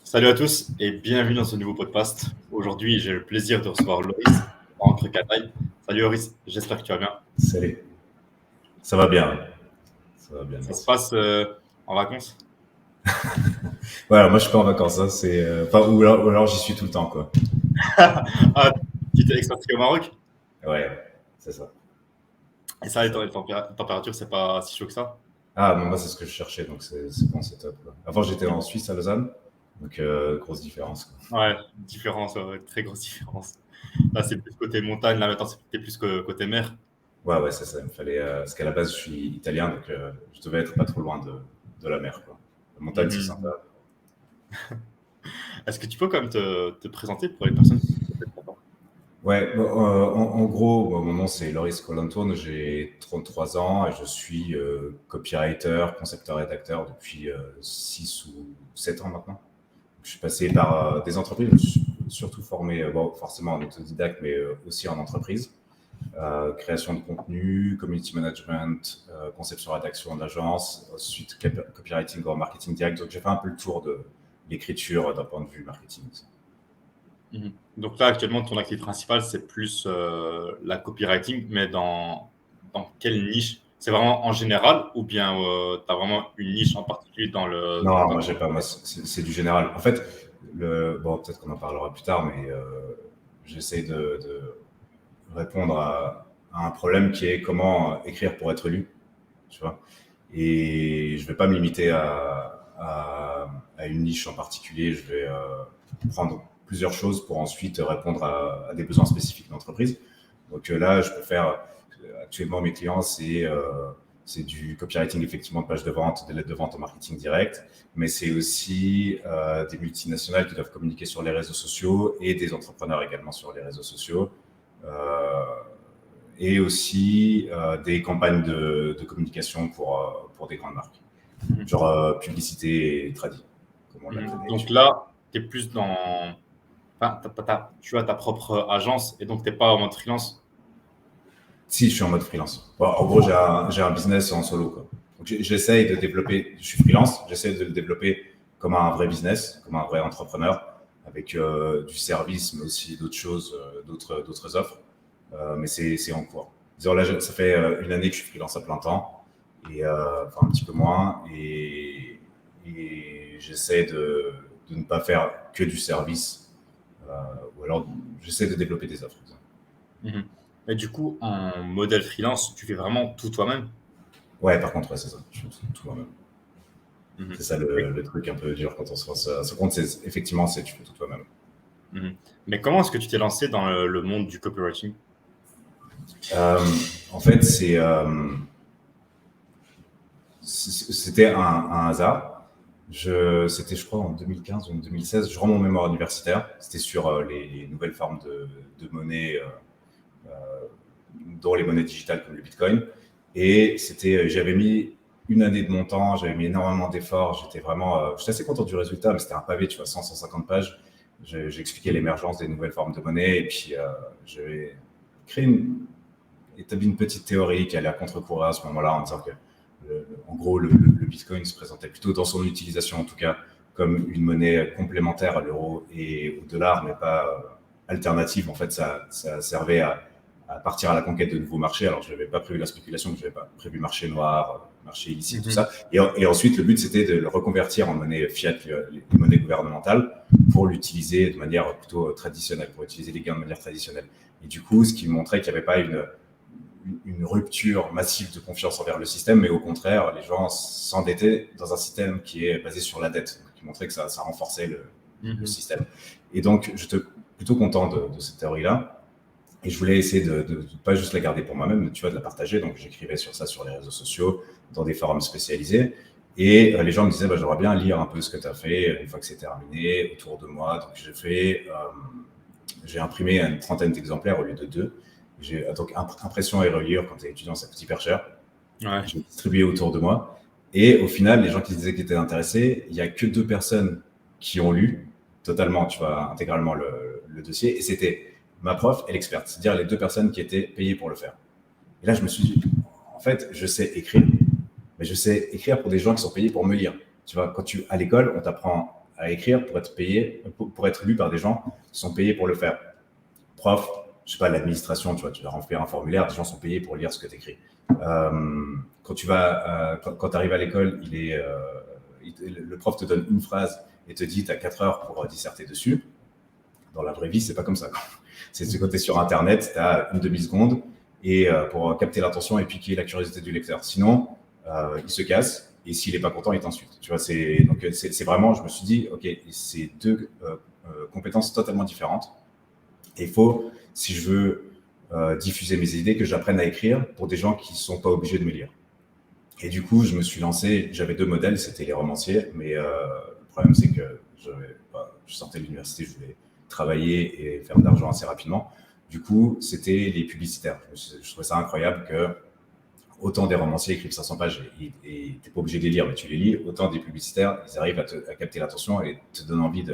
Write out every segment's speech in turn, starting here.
Salut à tous et bienvenue dans ce nouveau podcast. Aujourd'hui, j'ai le plaisir de recevoir Loris entre Canaille. Salut Loris, j'espère que tu vas bien. Salut. Ça va bien. Ça va bien, Ça se merci. passe en vacances? Ouais, alors moi je suis pas en vacances, hein, enfin, ou alors j'y suis tout le temps, quoi. Ah, tu t'es expatrié au Maroc? Ouais, c'est ça. Et ça, C'est les ça. températures, c'est pas si chaud que ça? Ah, bon, moi c'est ce que je cherchais, donc c'est bon, c'est top, quoi. Avant j'étais en Suisse, à Lausanne, donc grosse différence, quoi. Ouais, différence, ouais, très grosse différence. Là, c'est plus côté montagne, là maintenant, c'est plus côté mer. Ouais, ouais, c'est ça. Il me fallait, parce qu'à la base je suis italien, donc je devais être pas trop loin de la mer, quoi. La montagne c'est sympa. Mhm. Est-ce que tu peux quand même te présenter pour les personnes qui ne connaissent pas? Ouais, bon, en gros, bon, mon nom c'est Loris Colanton, j'ai 33 ans et je suis copywriter, concepteur-rédacteur depuis 6 ou 7 ans maintenant. Je suis passé par des entreprises, je me suis surtout formé, bon, forcément en autodidacte, mais aussi en entreprise. Création de contenu, community management, conception rédaction d'agence, ensuite copywriting ou marketing direct. Donc j'ai fait un peu le tour de l'écriture d'un point de vue marketing. Mhm. Donc là, actuellement, ton activité principale, c'est plus la copywriting, mais dans quelle niche? C'est vraiment en général ou bien tu as vraiment une niche en particulier dans le... Non, dans- moi j'ai pas, moi c'est du général. En fait, bon, peut-être qu'on en parlera plus tard, mais j'essaie de répondre à un problème qui est comment écrire pour être lu, tu vois. Et je vais pas me limiter à une niche en particulier. Je vais prendre plusieurs choses pour ensuite répondre à des besoins spécifiques d'entreprise. Donc là, je peux faire actuellement mes clients, c'est du copywriting effectivement de page de vente, des lettres de vente en marketing direct, mais c'est aussi des multinationales qui doivent communiquer sur les réseaux sociaux et des entrepreneurs également sur les réseaux sociaux. Euh, et aussi des campagnes de communication pour des grandes marques, Mhm. genre publicité et tradit, comme on la Mhm. connaît Donc actuellement. là, tu es plus dans... Enfin, tu as ta propre agence et donc tu n'es pas en mode freelance. Si, je suis en mode freelance. Bon, en gros, j'ai un business en solo, quoi. Donc, j'essaye de développer, je suis freelance, j'essaie de le développer comme un vrai business, comme un vrai entrepreneur, avec du service, mais aussi d'autres choses, d'autres offres. Mais c'est en cours. Disons, là, ça fait une année que je suis freelance à plein temps, et, enfin un petit peu moins, et j'essaie de ne pas faire que du service, euh, ou alors j'essaie de développer des offres. Mhm. Et du coup, en modèle freelance, tu fais vraiment tout toi-même. Ouais, par contre, ouais, c'est ça, je fais tout moi-même. Mhm. C'est ça le truc un peu dur quand on se lance à ce compte, c'est effectivement, c'est tu fais tout toi-même. Mhm. Mais comment est-ce que tu t'es lancé dans le monde du copywriting? Euh, En fait, c'était un hasard. C'était, je crois, en 2015 ou en 2016. Je rends mon mémoire universitaire. C'était sur les nouvelles formes de monnaie, dont les monnaies digitales comme le Bitcoin. Et j'avais mis une année de mon temps, j'avais mis énormément d'efforts. J'étais assez content du résultat, mais c'était un pavé, tu vois, 150 pages. J'expliquais l'émergence des nouvelles formes de monnaie et puis j'avais créé établi une petite théorie qui allait à contre-courant à ce moment-là en disant que, en gros, le Bitcoin se présentait plutôt dans son utilisation, en tout cas, comme une monnaie complémentaire à l'euro et au dollar, mais pas alternative. En fait, ça servait à partir à la conquête de nouveaux marchés. Alors, je n'avais pas prévu la spéculation, je n'avais pas prévu marché noir, marché illicite, tout Mhm. ça. Et ensuite, le but, c'était de le reconvertir en monnaie fiat, les monnaies gouvernementales, pour l'utiliser de manière plutôt traditionnelle, pour utiliser les gains de manière traditionnelle. Et du coup, ce qui montrait qu'il n'y avait pas une rupture massive de confiance envers le système, mais au contraire, les gens s'endettaient dans un système qui est basé sur la dette, qui montrait que ça renforçait le Mhm. système. Et donc, j'étais plutôt content de cette théorie-là. Et je voulais essayer de pas juste la garder pour moi-même, mais tu vois, de la partager. Donc, j'écrivais sur ça sur les réseaux sociaux, dans des forums spécialisés. Et les gens me disaient, bah, j'aimerais bien lire un peu ce que tu as fait une fois que c'est terminé autour de moi. Donc, j'ai imprimé une trentaine d'exemplaires au lieu de deux. Donc impression et reliure quand tu es étudiant, ça coûte hyper cher. Ouais. J'ai distribué autour de moi. Et au final, les gens qui disaient qu'ils étaient intéressés, il n'y a que deux personnes qui ont lu totalement, tu vois, intégralement le dossier. Et c'était ma prof et l'experte, c'est-à-dire les deux personnes qui étaient payées pour le faire. Et là, je me suis dit, en fait, je sais écrire, mais je sais écrire pour des gens qui sont payés pour me lire. Tu vois, à l'école, on t'apprend à écrire pour être payé, pour être lu par des gens qui sont payés pour le faire. Prof, je sais pas, l'administration, tu vois, tu dois remplir un formulaire, des gens sont payés pour lire ce que tu écris. Quand tu arrives à l'école, le prof te donne une phrase et te dit tu as 4 heures pour disserter dessus. Dans la vraie vie, c'est pas comme ça. C'est ce côté sur Internet, tu as une demi-seconde et pour capter l'attention et piquer la curiosité du lecteur. Sinon, il se casse et s'il n'est pas content, il t'insulte. Tu vois, donc c'est vraiment, je me suis dit, ok, c'est deux compétences totalement différentes. Et il faut, si je veux diffuser mes idées, que j'apprenne à écrire pour des gens qui ne sont pas obligés de me lire. Et du coup, je me suis lancé, j'avais 2 modèles, c'était les romanciers, mais le problème, c'est que je sortais de l'université, je voulais travailler et faire de l'argent assez rapidement. Du coup, c'était les publicitaires. Je trouvais ça incroyable que autant des romanciers écrivent 500 pages et tu n'es pas obligé de les lire, mais tu les lis, autant des publicitaires, ils arrivent à capter l'attention et te donnent envie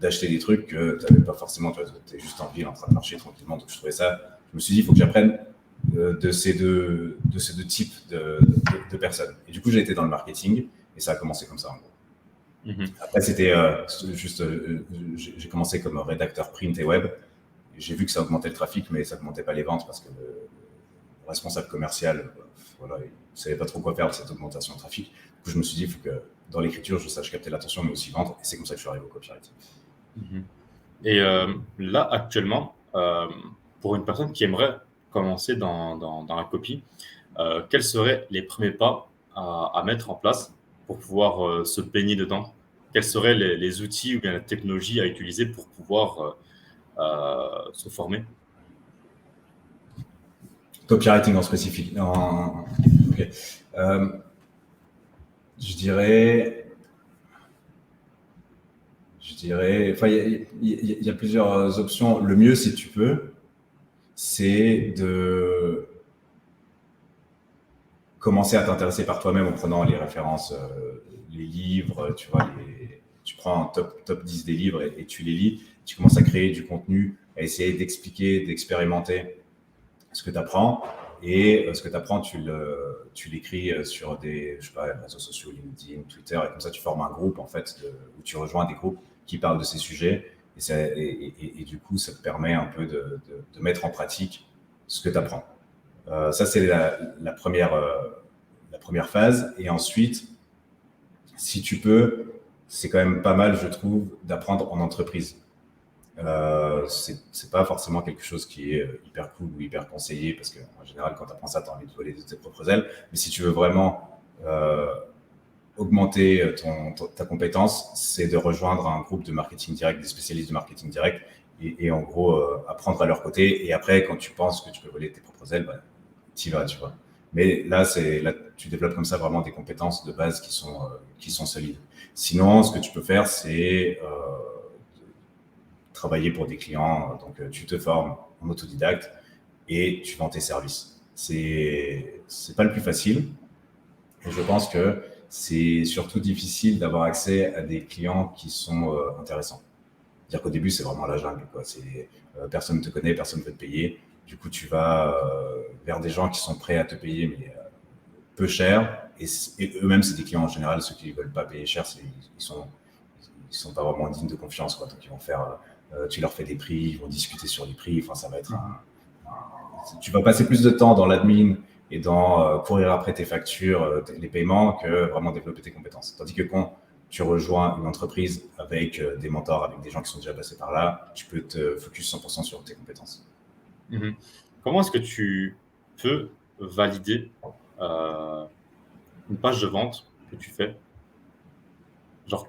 d'acheter des trucs que tu n'avais pas forcément, tu es juste en ville en train de marcher tranquillement. Donc je trouvais ça, je me suis dit, il faut que j'apprenne de ces deux types de personnes. Et du coup, j'ai été dans le marketing et ça a commencé comme ça en gros. Après, c'était j'ai commencé comme rédacteur print et web. J'ai vu que ça augmentait le trafic, mais ça augmentait pas les ventes parce que le responsable commercial, voilà, il ne savait pas trop quoi faire de cette augmentation de trafic. Du coup, je me suis dit, il faut que dans l'écriture, je sache capter l'attention, mais aussi vendre. Et c'est comme ça que je suis arrivé au copywriting. Et là, actuellement, pour une personne qui aimerait commencer dans la copie, quels seraient les premiers pas à mettre en place pour pouvoir se baigner dedans? Quels seraient les outils ou bien la technologie à utiliser pour pouvoir se former? Copywriting en spécifique. Okay. Je dirais, enfin, il y a plusieurs options. Le mieux, si tu peux, c'est de commencer à t'intéresser par toi-même en prenant les références, les livres, tu vois, tu prends un top 10 des livres et tu les lis, tu commences à créer du contenu, à essayer d'expliquer, d'expérimenter ce que tu apprends. Et ce que tu apprends, tu l'écris sur des réseaux sociaux, LinkedIn, Twitter, et comme ça, tu formes un groupe, en fait, où tu rejoins des groupes qui parlent de ces sujets. Et du coup, ça te permet un peu de mettre en pratique ce que tu apprends. Ça, c'est la première phase. Et ensuite, si tu peux, c'est quand même pas mal, je trouve, d'apprendre en entreprise. C'est pas forcément quelque chose qui est hyper cool ou hyper conseillé parce qu'en général, quand tu apprends ça, tu as envie de voler de tes propres ailes. Mais si tu veux vraiment augmenter ta compétence, c'est de rejoindre un groupe de marketing direct, des spécialistes de marketing direct et en gros, apprendre à leur côté. Et après, quand tu penses que tu peux voler de tes propres ailes, t'y vas, tu vois. Mais là, tu développes comme ça vraiment des compétences de base qui sont solides. Sinon, ce que tu peux faire, c'est travailler pour des clients. Donc, tu te formes en autodidacte et tu vends tes services. C'est pas le plus facile. Et je pense que c'est surtout difficile d'avoir accès à des clients qui sont intéressants. C'est-à-dire qu'au début, c'est vraiment la jungle, quoi. Personne ne te connaît, personne ne veut te payer. Du coup, tu vas vers des gens qui sont prêts à te payer, mais peu cher. Et eux-mêmes, c'est des clients en général. Ceux qui ne veulent pas payer cher, ils sont pas vraiment dignes de confiance, quoi. Donc, ils vont faire, tu leur fais des prix, ils vont discuter sur les prix. Enfin, ça va être tu vas passer plus de temps dans l'admin et dans courir après tes factures, les paiements, que vraiment développer tes compétences. Tandis que quand tu rejoins une entreprise avec des mentors, avec des gens qui sont déjà passés par là, tu peux te focus 100% sur tes compétences. Comment est-ce que tu peux valider une page de vente que tu fais? Genre,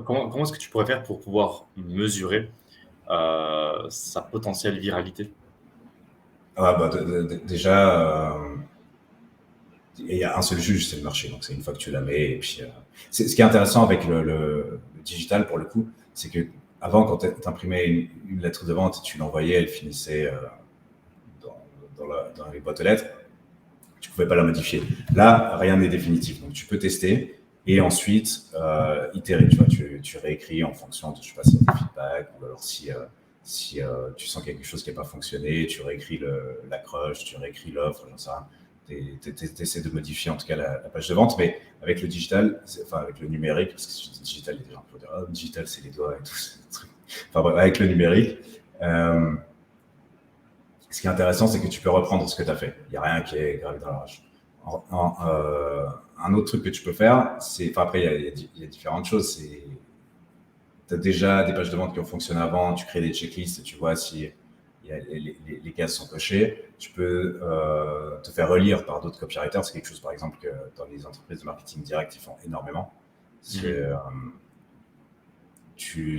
comment est-ce que tu pourrais faire pour pouvoir mesurer sa potentielle viralité? Déjà, il y a un seul juge, c'est le marché. Donc, c'est une fois que tu la mets. Et puis, ce qui est intéressant avec le digital, pour le coup, c'est que avant, quand tu imprimais une lettre de vente et tu l'envoyais, elle finissait dans les boîtes aux lettres. Tu ne pouvais pas la modifier. Là, rien n'est définitif. Donc, tu peux tester et ensuite itérer. Tu vois, tu réécris en fonction de, je sais pas, s'il y a des feedbacks ou alors si tu sens quelque chose qui n'a pas fonctionné, tu réécris l'accroche, tu réécris l'offre, j'en sais rien. tu essaies de modifier en tout cas la page de vente, mais avec le digital, enfin avec le numérique, parce que si je dis digital, les gens peuvent dire, oh, digital, c'est les doigts et tout ce truc. Enfin bref, avec le numérique, ce qui est intéressant, c'est que tu peux reprendre ce que tu as fait. Il n'y a rien qui est gravé dans la roche. Un autre truc que tu peux faire, c'est, enfin après, il y a différentes choses. Tu as déjà des pages de vente qui ont fonctionné avant, tu crées des checklists et tu vois si les cases sont cochées. Tu peux te faire relire par d'autres copywriters. C'est quelque chose, par exemple, que dans les entreprises de marketing direct, ils font énormément.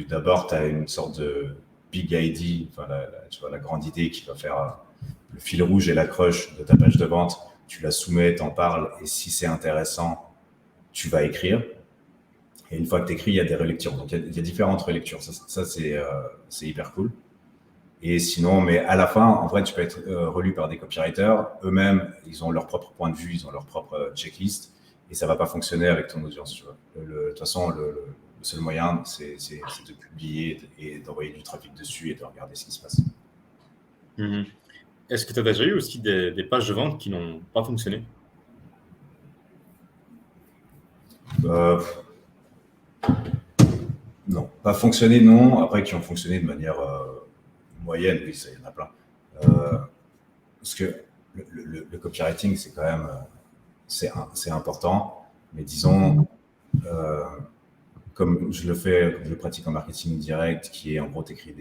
D'abord, tu as une sorte de big ID, enfin, tu vois, la grande idée qui va faire le fil rouge et l'accroche de ta page de vente. Tu la soumets, t'en parles, et si c'est intéressant, tu vas écrire. Et une fois que tu écris, il y a des relectures. Donc, il y a différentes relectures. Ça c'est hyper cool. Et sinon, mais à la fin, en vrai, tu peux être relu par des copywriters. Eux-mêmes, ils ont leur propre point de vue, ils ont leur propre checklist. Et ça ne va pas fonctionner avec ton audience. Tu vois. De toute façon, le seul moyen, c'est de publier et d'envoyer du trafic dessus et de regarder ce qui se passe. Mm-hmm. Est-ce que tu as déjà eu aussi des pages de vente qui n'ont pas fonctionné? Non, pas fonctionné, non. Après, qui ont fonctionné de manière moyenne, oui, ça, il y en a plein. Parce que le copywriting, c'est quand même c'est important. Mais disons, comme je le pratique en marketing direct, qui est en gros, t'écris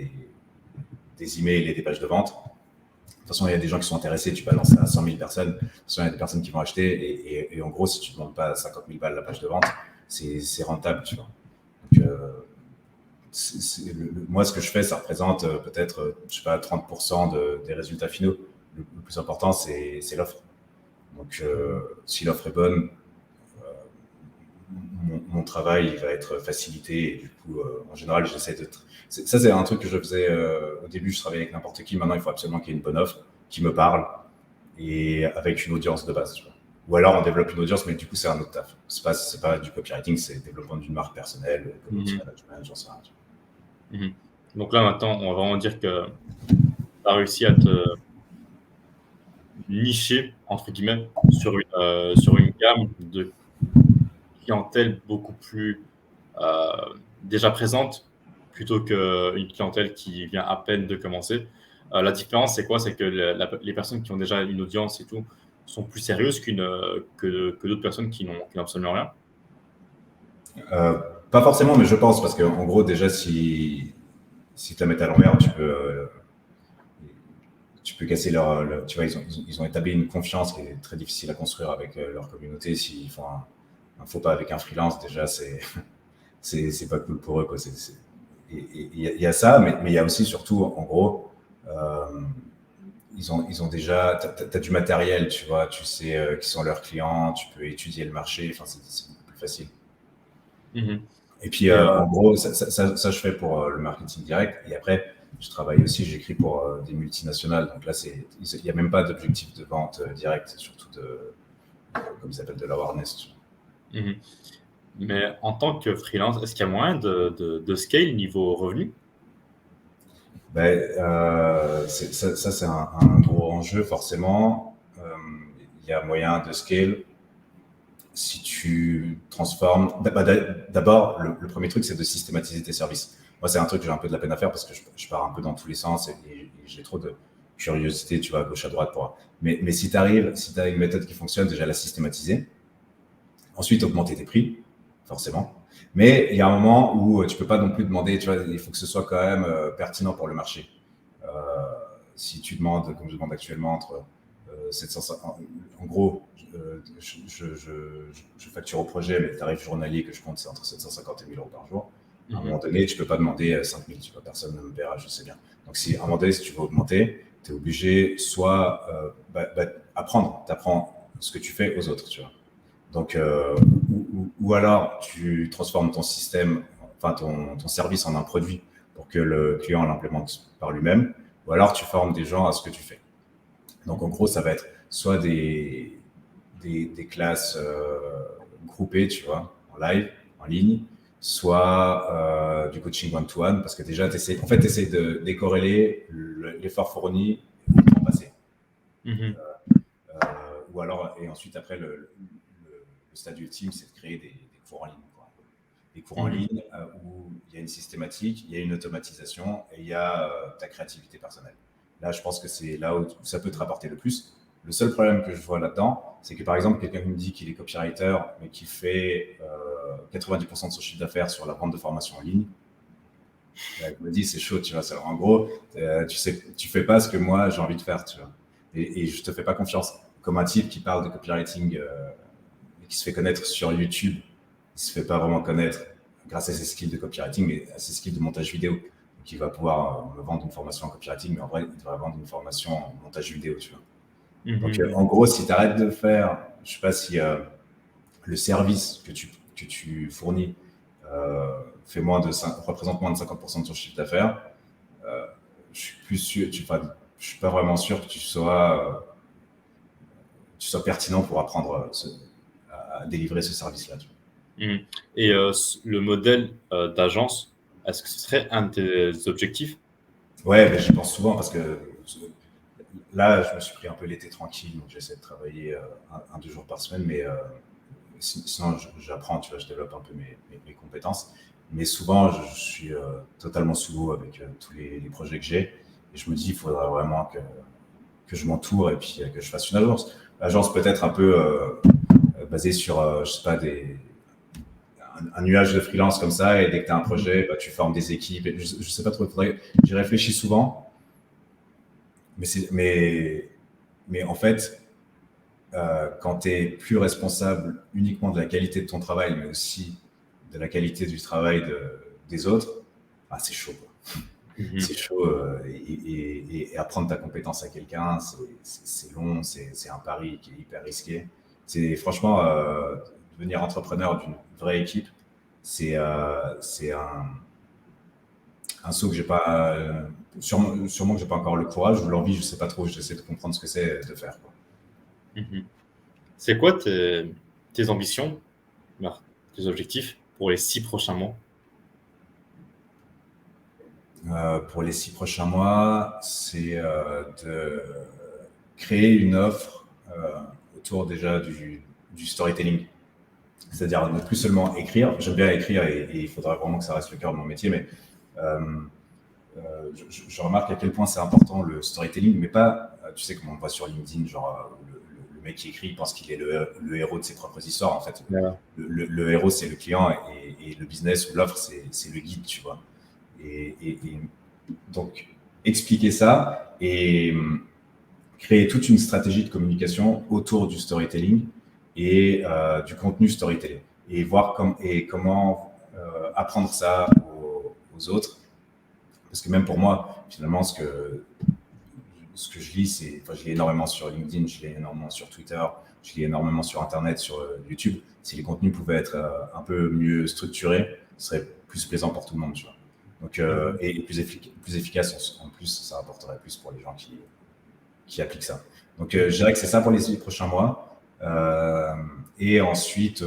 des emails et des pages de vente. De toute façon, il y a des gens qui sont intéressés, tu balances ça à 100 000 personnes. De toute façon, il y a des personnes qui vont acheter. Et en gros, si tu ne demandes pas 50 000 balles la page de vente, c'est rentable, tu vois. Donc, moi, ce que je fais, ça représente peut-être, je sais pas, 30% des résultats finaux. Le plus important, c'est l'offre. Donc, si l'offre est bonne, mon travail il va être facilité. Et du coup, en général, j'essaie de... Ça, c'est un truc que je faisais au début. Je travaillais avec n'importe qui. Maintenant, il faut absolument qu'il y ait une bonne offre qui me parle et avec une audience de base. Tu vois. Ou alors, on développe une audience, mais du coup, c'est un autre taf. C'est pas du copywriting, c'est le développement d'une marque personnelle, community management, j'en sais rien. Donc là, maintenant, on va vraiment dire que tu as réussi à te nicher, entre guillemets, sur une gamme de clientèle beaucoup plus déjà présente plutôt qu'une clientèle qui vient à peine de commencer. La différence, c'est quoi? C'est que les personnes qui ont déjà une audience et tout sont plus sérieuses que d'autres personnes qui n'ont absolument rien. Pas forcément, mais je pense, parce qu'en gros, déjà, si tu la mets à l'envers, tu peux casser tu vois, ils ont établi une confiance qui est très difficile à construire avec leur communauté. S'ils font un faux pas avec un freelance, déjà, c'est pas cool pour eux, quoi. Il y a ça, mais il y a aussi, surtout, en gros, ils ont déjà, t'as du matériel, tu vois, tu sais qui sont leurs clients, tu peux étudier le marché, enfin, c'est beaucoup plus facile. Et puis, en gros, ça, je fais pour le marketing direct. Et après, je travaille aussi, j'écris pour des multinationales. Donc là, il n'y a même pas d'objectif de vente direct, c'est surtout comme ça s'appelle, de l'awareness. Mais en tant que freelance, est-ce qu'il y a moyen de scale niveau revenu? Ça, c'est un gros enjeu, forcément. Il y a moyen de scale si tu transformes. D'abord, le premier truc, c'est de systématiser tes services. Moi, c'est un truc que j'ai un peu de la peine à faire parce que je pars un peu dans tous les sens et j'ai trop de curiosité, tu vois, à gauche, à droite. Mais si tu as une méthode qui fonctionne, déjà la systématiser. Ensuite, augmenter tes prix, forcément. Mais il y a un moment où tu peux pas non plus demander, tu vois, il faut que ce soit quand même pertinent pour le marché. Si tu demandes, comme je demande actuellement, entre 750, en gros, je facture au projet, mais le tarif journalier que je compte, c'est entre 750 et 1000 euros par jour. À un moment donné, tu peux pas demander 5000, tu vois, personne ne me paiera, je sais bien. Donc, à un moment donné, si tu veux augmenter, tu es obligé soit apprendre, tu apprends ce que tu fais aux autres, tu vois. Donc, ou alors tu transformes ton système, enfin ton service en un produit pour que le client l'implémente par lui-même, ou alors tu formes des gens à ce que tu fais. Donc, en gros, ça va être soit des classes groupées, tu vois, en live, en ligne, soit du coaching one-to-one, parce que déjà, tu essaies de décorréler l'effort fourni au temps passé. ou alors, et ensuite, après, le stade ultime, c'est de créer des cours en ligne, quoi. Des cours en ligne où il y a une systématique, il y a une automatisation et il y a ta créativité personnelle. Là, je pense que c'est là où ça peut te rapporter le plus. Le seul problème que je vois là-dedans, c'est que par exemple, quelqu'un me dit qu'il est copywriter, mais qui fait 90% de son chiffre d'affaires sur la vente de formation en ligne. Là, je me dis, c'est chaud, tu vois. En gros, tu fais pas ce que moi j'ai envie de faire, tu vois. Et je te fais pas confiance. Comme un type qui parle de copywriting et qui se fait connaître sur YouTube, il se fait pas vraiment connaître grâce à ses skills de copywriting, mais à ses skills de montage vidéo. Donc, il va pouvoir me vendre une formation en copywriting, mais en vrai, il devrait vendre une formation en montage vidéo, tu vois. Donc, en gros, si tu arrêtes de faire, je sais pas si le service que tu fournis représente moins de 50% de ton chiffre d'affaires, je suis plus sûr, je suis pas vraiment sûr que tu sois pertinent pour apprendre à délivrer ce service-là. Et le modèle d'agence, est-ce que ce serait un de tes objectifs? Ouais, ben, j'y pense souvent parce que là, je me suis pris un peu l'été tranquille, donc j'essaie de travailler 2 jours par semaine, mais sinon j'apprends, tu vois, je développe un peu mes compétences. Mais souvent, je suis totalement sous l'eau avec tous les projets que j'ai. Et je me dis, il faudra vraiment que je m'entoure et puis que je fasse une agence. Agence peut-être un peu basée sur, je sais pas, un nuage de freelance comme ça. Et dès que tu as un projet, bah, tu formes des équipes. Et je sais pas trop, j'y réfléchis souvent. Mais en fait, quand tu es plus responsable uniquement de la qualité de ton travail, mais aussi de la qualité du travail des autres, c'est chaud, quoi. C'est chaud et apprendre ta compétence à quelqu'un, c'est long, c'est un pari qui est hyper risqué. C'est franchement, devenir entrepreneur d'une vraie équipe, c'est un saut que j'ai pas, sûrement que j'ai pas encore le courage ou l'envie, je sais pas trop, j'essaie de comprendre ce que c'est de faire, quoi. C'est quoi tes ambitions, tes objectifs pour les 6 prochains mois? Pour les 6 prochains mois, c'est de créer une offre autour déjà du storytelling. C'est-à-dire ne plus seulement écrire. J'aime bien écrire et il faudra vraiment que ça reste le cœur de mon métier, mais je remarque à quel point c'est important le storytelling, mais pas, tu sais, comme on voit sur LinkedIn, genre le mec qui écrit, il pense qu'il est le héros de ses propres histoires. En fait, le héros, c'est le client et le business ou l'offre, c'est le guide, tu vois. Et donc, expliquer ça et créer toute une stratégie de communication autour du storytelling et du contenu storytelling. Et voir comment apprendre ça aux autres. Parce que même pour moi, finalement, ce que je lis, je lis énormément sur LinkedIn, je lis énormément sur Twitter, je lis énormément sur Internet, sur YouTube. Si les contenus pouvaient être un peu mieux structurés, ce serait plus plaisant pour tout le monde, tu vois. Donc, et plus efficace en plus, ça rapporterait plus pour les gens qui appliquent ça. Donc, je dirais que c'est ça pour les 6 prochains mois. Et ensuite,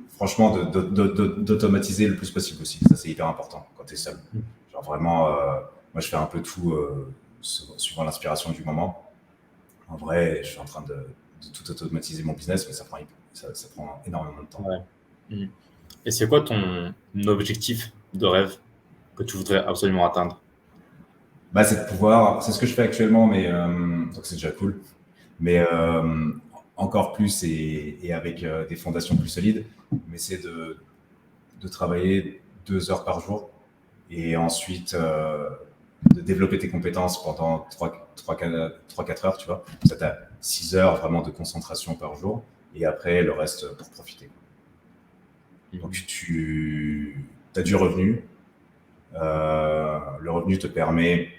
franchement, d'automatiser le plus possible aussi. Ça, c'est hyper important quand tu es seul. Genre vraiment, moi, je fais un peu tout suivant l'inspiration du moment. En vrai, je suis en train de tout automatiser mon business, mais ça prend énormément de temps. Ouais. Et c'est quoi ton objectif de rêve que tu voudrais absolument atteindre? C'est de pouvoir, c'est ce que je fais actuellement, mais donc c'est déjà cool. Mais encore plus et avec des fondations plus solides, mais c'est de travailler 2 heures par jour et ensuite de développer tes compétences pendant 3-4 heures, tu vois. Ça t'as 6 heures vraiment de concentration par jour et après le reste pour profiter. Donc tu as du revenu. Le revenu te permet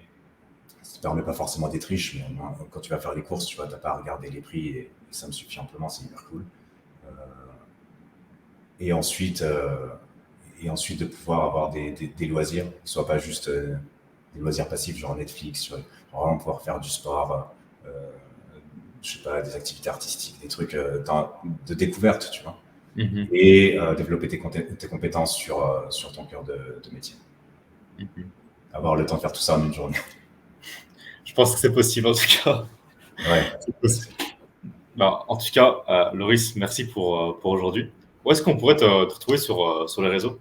pas forcément d'être riche, mais quand tu vas faire les courses, tu vois, t'as pas à regarder les prix et ça me suffit amplement, c'est hyper cool. Et ensuite de pouvoir avoir des loisirs, qui soient pas juste des loisirs passifs, genre Netflix, genre vraiment pouvoir faire du sport, je sais pas, des activités artistiques, des trucs de découverte, tu vois. Et développer tes compétences sur ton cœur de métier. Avoir le temps de faire tout ça en une journée. Je pense que c'est possible, en tout cas. Ouais. C'est possible. Bah, en tout cas, Loris, merci pour aujourd'hui. Où est-ce qu'on pourrait te retrouver sur les réseaux?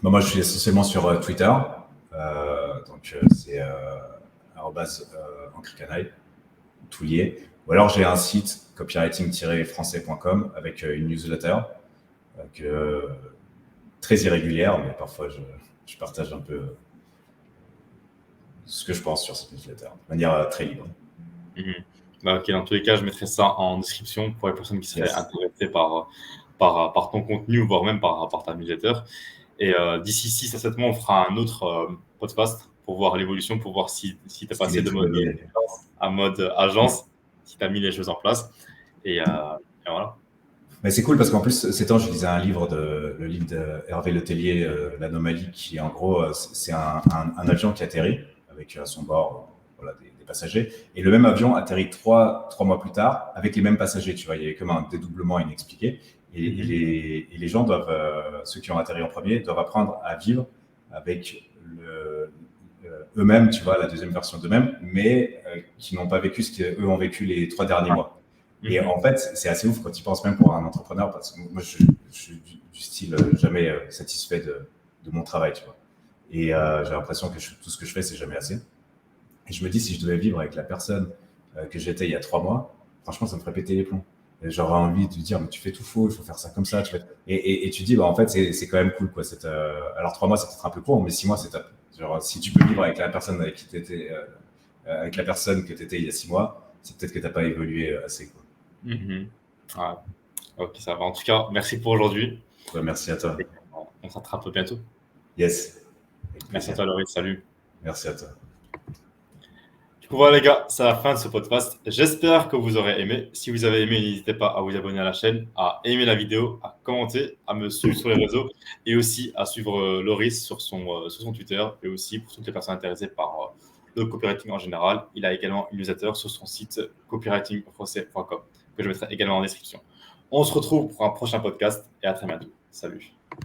Bah, moi, je suis essentiellement sur Twitter. C'est @encricanaille, tout lié. Ou alors, j'ai un site copywriting-français.com avec une newsletter très irrégulière, mais parfois je partage un peu ce que je pense sur cette newsletter, de manière très libre. Mhm. Bah, ok, dans tous les cas, je mettrai ça en description pour les personnes qui seraient Yes. intéressées par ton contenu, voire même par ta newsletter. Et d'ici 6 à 7 mois, on fera un autre podcast pour voir l'évolution, pour voir si tu es passé de mode à mode agence, si tu as mis les choses en place. Et voilà. Mais c'est cool parce qu'en plus, ces temps, je lisais le livre de Hervé Letellier, L'Anomalie, qui en gros, c'est un avion qui atterrit avec à son bord voilà, des passagers. Et le même avion atterrit trois mois plus tard avec les mêmes passagers. Tu vois, il y avait comme un dédoublement inexpliqué. Et les gens ceux qui ont atterri en premier, doivent apprendre à vivre avec eux-mêmes, tu vois, la deuxième version d'eux-mêmes, mais qui n'ont pas vécu ce qu'eux ont vécu les 3 derniers mois. Et en fait, c'est assez ouf quand tu penses, même pour un entrepreneur, parce que moi, je suis du style jamais satisfait de mon travail, tu vois. Et j'ai l'impression que tout ce que je fais, c'est jamais assez. Et je me dis, si je devais vivre avec la personne que j'étais il y a 3 mois, franchement, ça me ferait péter les plombs. Et j'aurais envie de dire, mais tu fais tout faux, il faut faire ça comme ça. Et tu dis, bah, en fait, c'est quand même cool, quoi. Alors 3 mois, c'est peut-être un peu court, mais 6 mois, c'est top. Genre, si tu peux vivre avec la personne avec qui t'étais, avec la personne que tu étais il y a 6 mois, c'est peut-être que tu n'as pas évolué assez, quoi. Ouais. Ok, ça va. En tout cas, merci pour aujourd'hui. Ouais, merci à toi. On se rattrape bientôt. Yes. Merci à toi, Laurie. Salut. Merci à toi. Du coup, voilà, les gars, c'est la fin de ce podcast. J'espère que vous aurez aimé. Si vous avez aimé, n'hésitez pas à vous abonner à la chaîne, à aimer la vidéo, à commenter, à me suivre sur les réseaux et aussi à suivre Loris sur son Twitter et aussi pour toutes les personnes intéressées par le copywriting en général. Il a également une newsletter sur son site copywritingfrançais.com que je mettrai également en description. On se retrouve pour un prochain podcast et à très bientôt. Salut.